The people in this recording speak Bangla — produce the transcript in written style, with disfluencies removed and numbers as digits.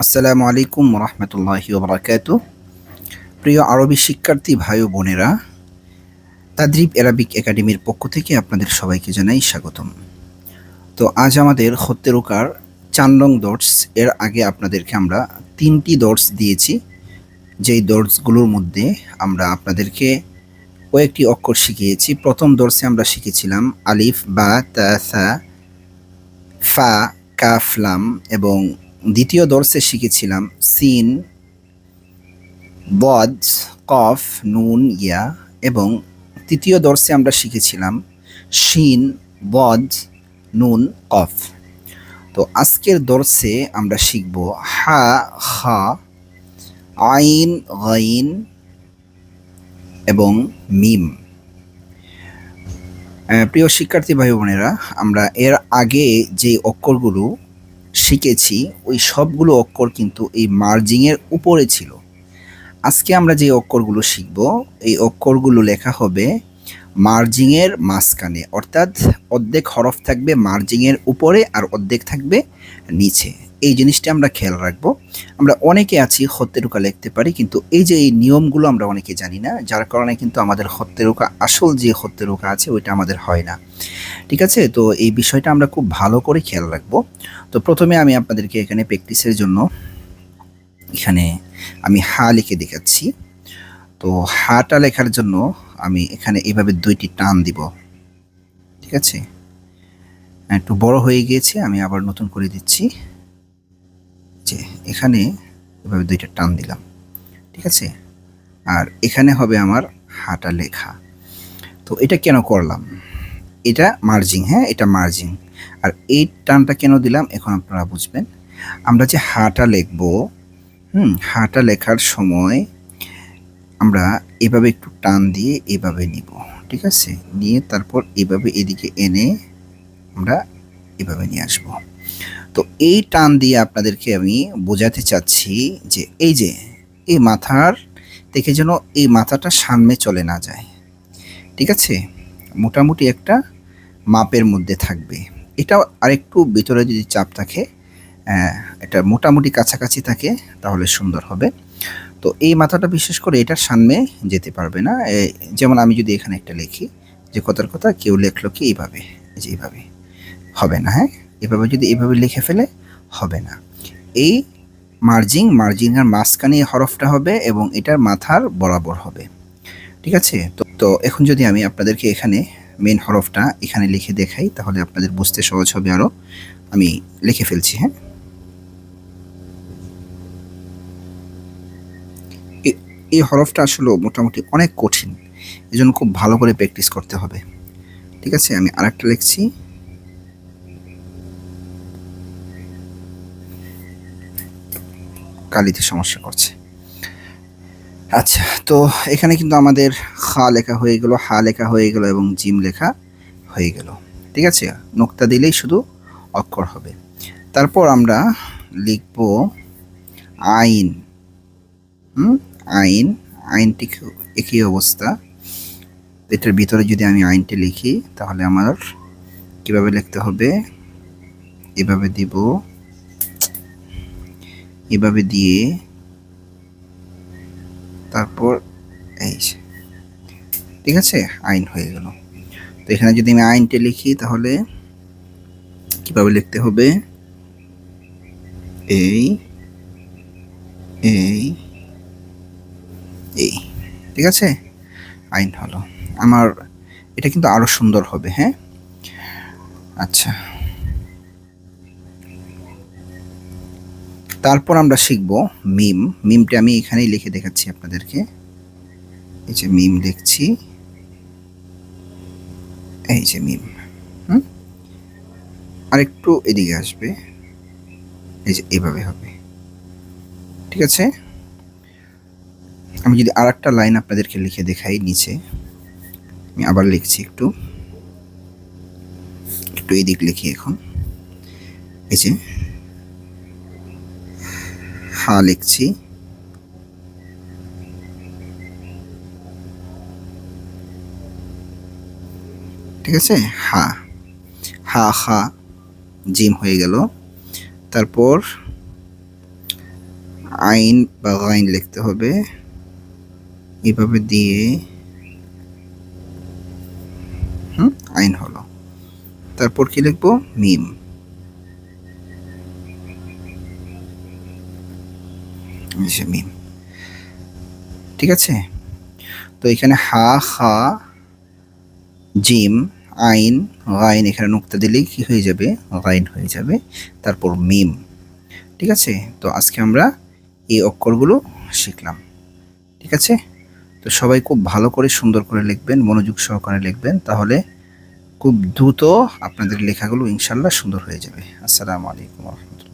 আসসালামু আলাইকুম রহমতুল্লাহি ওবরাকাতু। প্রিয় আরবি শিক্ষার্থী ভাই ও বোনেরা, তাদরিব অ্যারাবিক একাডেমির পক্ষ থেকে আপনাদের সবাইকে জানাই স্বাগতম। তো আজ আমাদের খত্তেরুকার ৪ নং দর্স। এর আগে আপনাদেরকে আমরা ৩টি দর্স দিয়েছি, যেই দর্সগুলোর মধ্যে আমরা আপনাদেরকে কয়েকটি অক্ষর শিখিয়েছি। প্রথম দর্সে আমরা শিখেছিলাম আলিফ, বা, তা, সা, ফা, কাফ, লাম, এবং দ্বিতীয় দর্সে শিখেছিলাম সিন, বদ, কফ, নুন, ইয়া, এবং তৃতীয় দর্শে আমরা শিখেছিলাম শিন, বদ, নুন, কফ। তো আজকের দর্শে আমরা শিখব হা, খা, আইন, গাইন এবং মিম। প্রিয় শিক্ষার্থী ভাই বোনেরা, আমরা এর আগে যে অক্ষরগুলো শিখেছি ওই সবগুলো অক্ষর কিন্তু এই মার্জিংয়ের উপরে ছিল। আজকে আমরা যে অক্ষরগুলো শিখব এই অক্ষরগুলো লেখা হবে মার্জিংয়ের মাঝখানে, অর্থাৎ অর্ধেক হরফ থাকবে মার্জিংয়ের উপরে আর অর্ধেক থাকবে নিচে। এই জিনিসটা আমরা খেয়াল রাখবো। আমরা অনেকে আছি খত্তেরুকা লিখতে পারি, কিন্তু এই যে এই নিয়মগুলো আমরা অনেকে জানি না, যার কারণে কিন্তু আমাদের খত্তেরুকা, আসল যে খত্তেরুকা আছে ওইটা আমাদের হয় না। ঠিক আছে, তো এই বিষয়টা আমরা খুব ভালো করে খেয়াল রাখবো। তো প্রথমে আমি আপনাদেরকে এখানে প্র্যাকটিসের জন্য এখানে আমি হা লিখে দেখাচ্ছি। তো হাটা লেখার জন্য আমি এখানে এইভাবে 2টি টান দিব। ঠিক আছে, একটু বড় হয়ে গিয়েছে, আমি আবার নতুন করে দিচ্ছি। যে এখানে এভাবে 2টা টান দিলাম। ঠিক আছে, আর এখানে হবে আমার হাটা লেখা। তো এটা কেন করলাম? এটা মার্জিং, হ্যাঁ এটা মার্জিং। আর এই টানটা কেন দিলাম এখন আপনারা বুঝবেন। আমরা যে হাটা লিখবো, হাটা লেখার সময় আমরা এভাবে একটু টান দিয়ে এভাবে নিব। ঠিক আছে, নিয়ে তারপর এভাবে এদিকে এনে আমরা এভাবে নিয়ে আসব। তো এই টান দিয়ে আপনাদেরকে আমি বোঝাতে চাচ্ছি যে এই মাথার থেকে যেন এই মাথাটা সামনে চলে না যায়। ঠিক আছে, মোটামুটি একটা মাপের মধ্যে থাকবে। এটা আরেকটু ভিতরে যদি চাপ থাকে, এটা মোটামুটি কাছাকাছি থাকে, তাহলে সুন্দর হবে। তো এই মাথাটা বিশেষ করে এটার সামনে যেতে পারবে না। যেমন আমি যদি এখানে একটা লিখি, যে কথার কথা কেউ লেখলো কি এইভাবে, যে এইভাবে হবে না। হ্যাঁ, এভাবে যদি এইভাবে লিখে ফেলে হবে না। এই মার্জিংয়ের মাঝখানে হরফটা হবে এবং এটার মাথার বরাবর হবে। ঠিক আছে, তো এখন যদি আমি আপনাদেরকে এখানে মেন হরফটা এখানে লিখে দেখাই, তাহলে আপনাদের বুঝতে সহজ হবে আরও। আমি লিখে ফেলছি। হ্যাঁ, এই হরফটা আসলে মোটামুটি অনেক কঠিন, এজন্য খুব ভালো করে প্র্যাকটিস করতে হবে। ঠিক আছে, আমি আরেকটা লিখছি। কালিতে সমস্যা করছে। আচ্ছা, তো এখানে কিন্তু আমাদের খা লেখা হয়ে গেল, হা লেখা হয়ে গেল এবং জিম লেখা হয়ে গেল। ঠিক আছে, নোক্তা দিলেই শুধু অক্ষর হবে। তারপর আমরা লিখব আইন। আইন, আইনটি একই অবস্থা। এটার ভিতরে যদি আমি আইনটি লিখি তাহলে আমার কিভাবে লিখতে হবে, এভাবে দিব, এভাবে দিয়ে তারপর এই। ঠিক আছে, আইন হয়ে গেল। তো এখানে যদি আমি আইনটি লিখি তাহলে কিভাবে লিখতে হবে, এই এই এই। ঠিক আছে, আইন হলো আমার। এটা কিন্তু আরো সুন্দর হবে। হ্যাঁ, আচ্ছা, তারপর আমরা শিখব মিম। মিমটা আমি এখানেই লিখে দেখাচ্ছি আপনাদেরকে। এই যে মিম লিখছি, এই যে মিম। আরেকটু এদিকে আসবে, এই যে এভাবে হবে। ঠিক আছে, আমি যদি আর একটা লাইন আপনাদেরকে লিখে দেখাই নিচে, আমি আবার লিখছি, একটু একটু এদিক লিখি এখন। এই যে হা লিখছি, ঠিক আছে, হা, হা, হা, জিম হয়ে গেল। তারপর আইন বা গাইন লিখতে হবে, এভাবে দিয়ে আইন হলো। তারপর কি লিখবো? মিম। মিম, ঠিক আছে। তো এখানে হা, খা, জিম, আইন, গাইন, এখানে নুক্তা দিলেই কি হয়ে যাবে? গাইন হয়ে যাবে। তারপর মিম, ঠিক আছে। তো আজকে আমরা এই অক্ষরগুলো শিখলাম, ঠিক আছে। তো সবাই খুব ভালো করে সুন্দর করে লিখবেন, মনোযোগ সহকারে লিখবেন, তাহলে খুব দ্রুত আপনাদের লেখাগুলো ইনশাল্লাহ সুন্দর হয়ে যাবে। আসসালামু আলাইকুম ওয়া রাহমাতুল্লাহ।